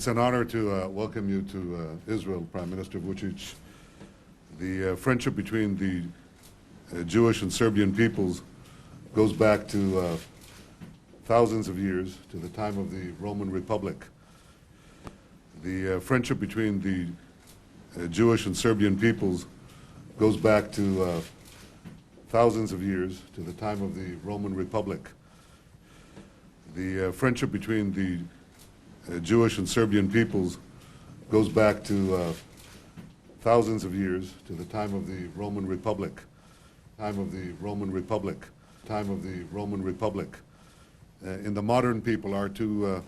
It's an honor to welcome you to Israel, Prime Minister Vučić. The friendship between the Jewish and Serbian peoples goes back to thousands of years, to the time of the Roman Republic. The friendship between the Jewish and Serbian peoples goes back to thousands of years, to the time of the Roman Republic. The friendship between the Jewish and Serbian peoples goes back to thousands of years, to the time of the Roman Republic. Time of the Roman Republic. Time of the Roman Republic. In the modern people, our two,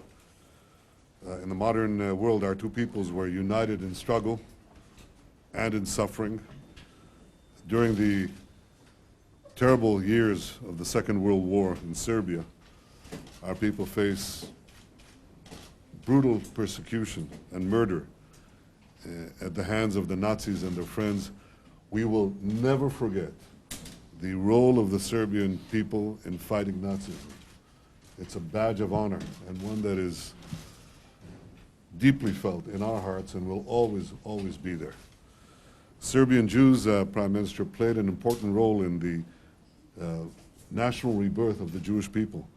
in the modern world, our two peoples were united in struggle and in suffering. During the terrible years of the Second World War in Serbia, our people face brutal persecution and murder at the hands of the Nazis and their friends. We will never forget the role of the Serbian people in fighting Nazism. It's a badge of honor and one that is deeply felt in our hearts and will always, always be there. Serbian Jews, Prime Minister, played an important role in the national rebirth of the Jewish people.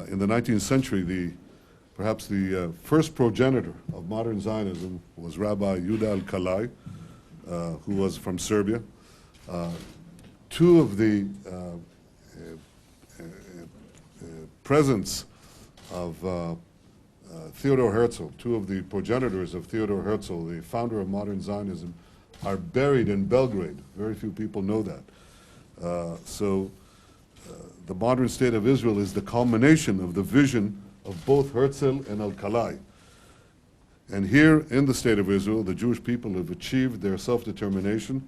In the 19th century, perhaps the first progenitor of modern Zionism was Rabbi Yehuda al-Kalai, who was from Serbia. Two of the presents of Theodor Herzl, two of the progenitors of Theodor Herzl, the founder of modern Zionism, are buried in Belgrade. Very few people know that. The modern state of Israel is the culmination of the vision of both Herzl and al-Kalai. And here in the state of Israel, the Jewish people have achieved their self-determination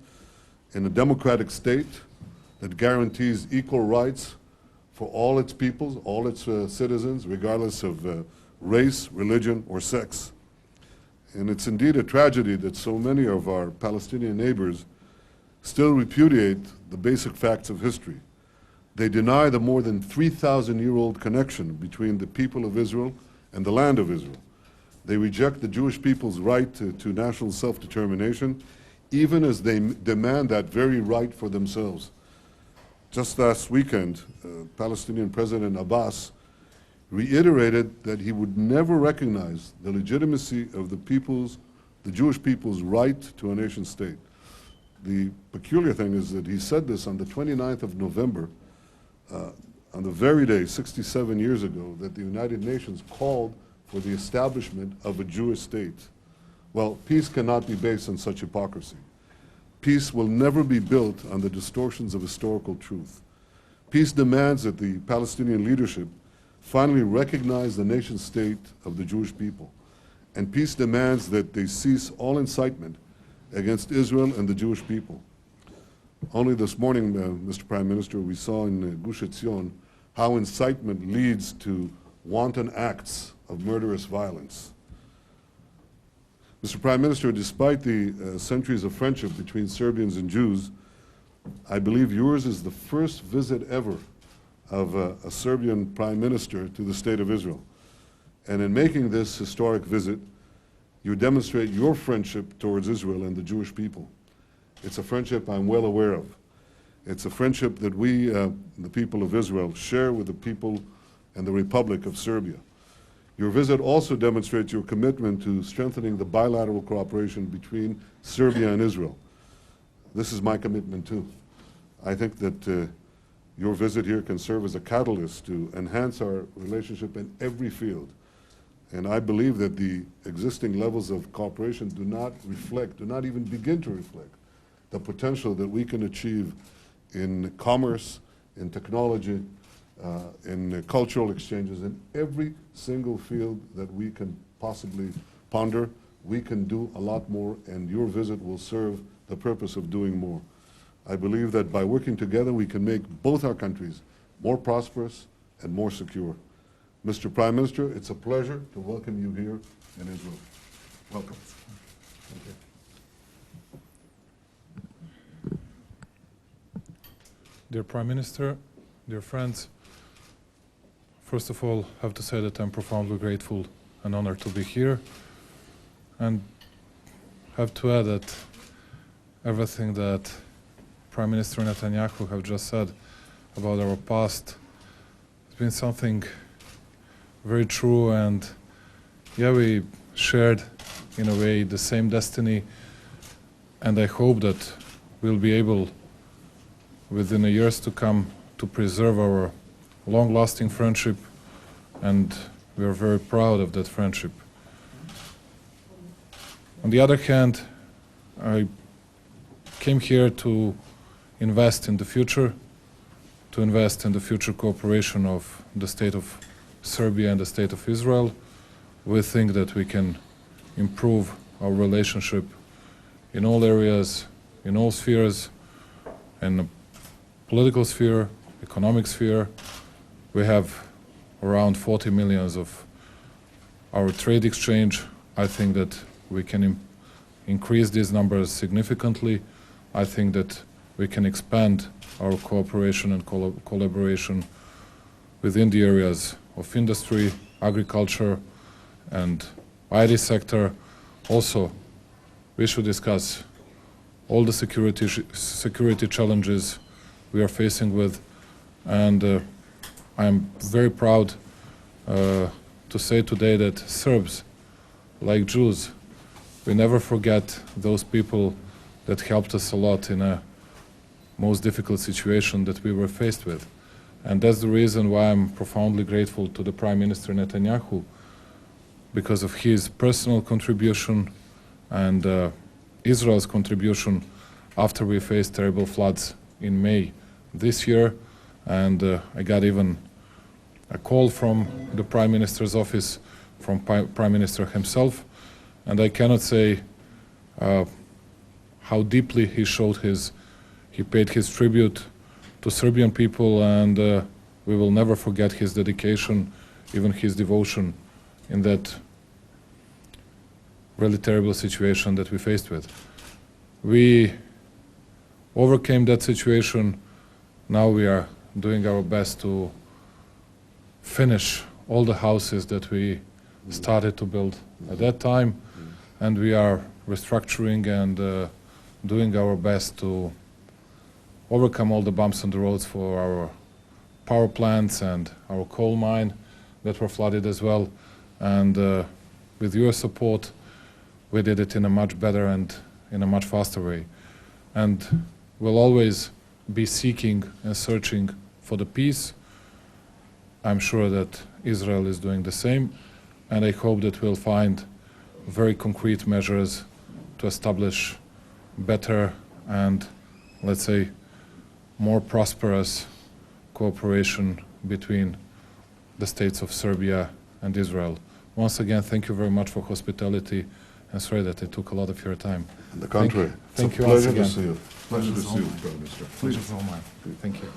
in a democratic state that guarantees equal rights for all its peoples, all its citizens, regardless of race, religion, or sex. And it's indeed a tragedy that so many of our Palestinian neighbors still repudiate the basic facts of history. They deny the more than 3,000-year-old connection between the people of Israel and the land of Israel. They reject the Jewish people's right to national self-determination, even as they demand that very right for themselves. Just last weekend, Palestinian President Abbas reiterated that he would never recognize the legitimacy of the Jewish people's right to a nation state. The peculiar thing is that he said this on the 29th of November, on the very day, 67 years ago, that the United Nations called for the establishment of a Jewish state. Well, peace cannot be based on such hypocrisy. Peace will never be built on the distortions of historical truth. Peace demands that the Palestinian leadership finally recognize the nation state of the Jewish people. And peace demands that they cease all incitement against Israel and the Jewish people. Only this morning, Mr. Prime Minister, we saw in Gush Etzion how incitement leads to wanton acts of murderous violence. Mr. Prime Minister, despite the centuries of friendship between Serbians and Jews, I believe yours is the first visit ever of a Serbian Prime Minister to the State of Israel. And in making this historic visit, you demonstrate your friendship towards Israel and the Jewish people. It's a friendship I'm well aware of. It's a friendship that we, the people of Israel, share with the people and the Republic of Serbia. Your visit also demonstrates your commitment to strengthening the bilateral cooperation between Serbia and Israel. This is my commitment too. I think that your visit here can serve as a catalyst to enhance our relationship in every field. And I believe that the existing levels of cooperation do not even begin to reflect the potential that we can achieve in commerce, in technology, in cultural exchanges, in every single field that we can possibly ponder. We can do a lot more, and your visit will serve the purpose of doing more. I believe that by working together, we can make both our countries more prosperous and more secure. Mr. Prime Minister, it's a pleasure to welcome you here in Israel. Welcome. Thank you. Dear Prime Minister, dear friends, first of all, I have to say that I'm profoundly grateful an honor to be here. And have to add that everything that Prime Minister Netanyahu have just said about our past has been something very true, and yeah, we shared in a way the same destiny, and I hope that we'll be able within the years to come to preserve our long-lasting friendship, and we are very proud of that friendship. On the other hand, I came here to invest in the future, to invest in the future cooperation of the state of Serbia and the state of Israel. We think that we can improve our relationship in all areas, in all spheres, in the political sphere, economic sphere. We have around 40 million of our trade exchange. I think that we can increase these numbers significantly. I think that we can expand our cooperation and collaboration within the areas of industry, agriculture, and IT sector. Also, we should discuss all the security challenges we are facing with, and I am very proud to say today that Serbs, like Jews, we never forget those people that helped us a lot in a most difficult situation that we were faced with. And that's the reason why I'm profoundly grateful to the Prime Minister Netanyahu, because of his personal contribution and Israel's contribution after we faced terrible floods in May this year. And I got even a call from the Prime Minister's office, from Prime Minister himself, and I cannot say how deeply he paid his tribute to Serbian people, and we will never forget his dedication, even his devotion in that really terrible situation that we faced with. We overcame that situation. Now we are doing our best to finish all the houses that we started to build at that time, and we are restructuring and doing our best to overcome all the bumps on the roads for our power plants and our coal mine that were flooded as well. And with your support, we did it in a much better and in a much faster way. And we'll always be seeking and searching for the peace. I'm sure that Israel is doing the same, and I hope that we'll find very concrete measures to establish better and, let's say, more prosperous cooperation between the states of Serbia and Israel. Once again, thank you very much for hospitality, and sorry that I took a lot of your time. On the contrary, Thank it's you a once pleasure to again. see you. Pleasure to Pleasure's see you, all mine. Prime Minister. Pleasure's all mine. Thank you.